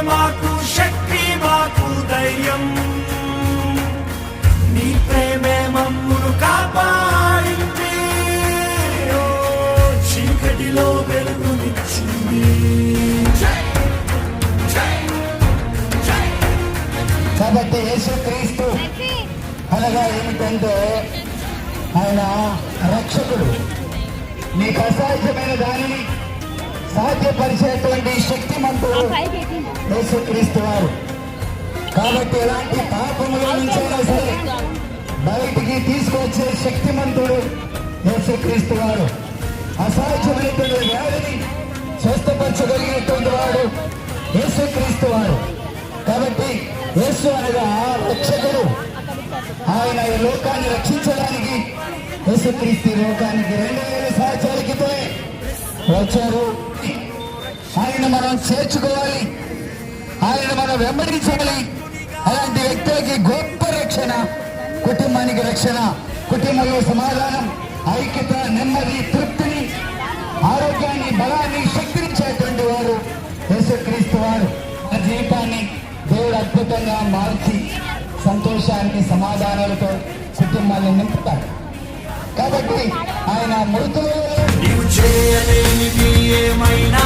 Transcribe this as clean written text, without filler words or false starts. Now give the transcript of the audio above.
మాకు శక్తి మాకు ధైర్యం నీ ప్రేమే మమ్మును కాపాడింది చీకటిలో వెలుగునిచ్చింది. కాబట్టి యేసుక్రీస్తు అనగా ఏమిటంటే ఆయన రక్షకుడు. నీకు అసాధ్యమైన దానిని సాధ్యపరిచేటువంటి శక్తిమంతుడు యేసుక్రీస్తు వారు. కాబట్టి ఎలాంటి పాపముల నుంచైనా సరే బయటికి తీసుకొచ్చే శక్తిమంతుడు యేసుక్రీస్తు వారు. అసాధ్యమైనటువంటి వ్యాధిని స్వస్థపరచగలిగినటువంటి వాడు యేసుక్రీస్తు వారు. కాబట్టి యేసు అనగా రక్షకుడు. ఆయన ఈ లోకాన్ని రక్షించడానికి యేసుక్రీస్తు లోకానికి 2000 సంవత్సరాల క్రితమే వచ్చారు. ఆయన మనం చేర్చుకోవాలి, ఆయన మనం వెంబడించాలి. అలాంటి వ్యక్తులకి గొప్ప రక్షణ, కుటుంబానికి రక్షణ, కుటుంబంలో సమాధానం, ఐక్యత, నెమ్మది, తృప్తిని, ఆరోగ్యాన్ని, బలాన్ని, శక్తినిచ్చేటువంటి వారు యేసుక్రీస్తు వారు. ఆ జీవితాన్ని దేవుడు అద్భుతంగా మార్చి సంతోషాన్ని, సమాధానాలతో కుటుంబాన్ని నింపుతాడు. కాబట్టి ఆయన మృతులు నీవు చేయలేనిది ఏమైనా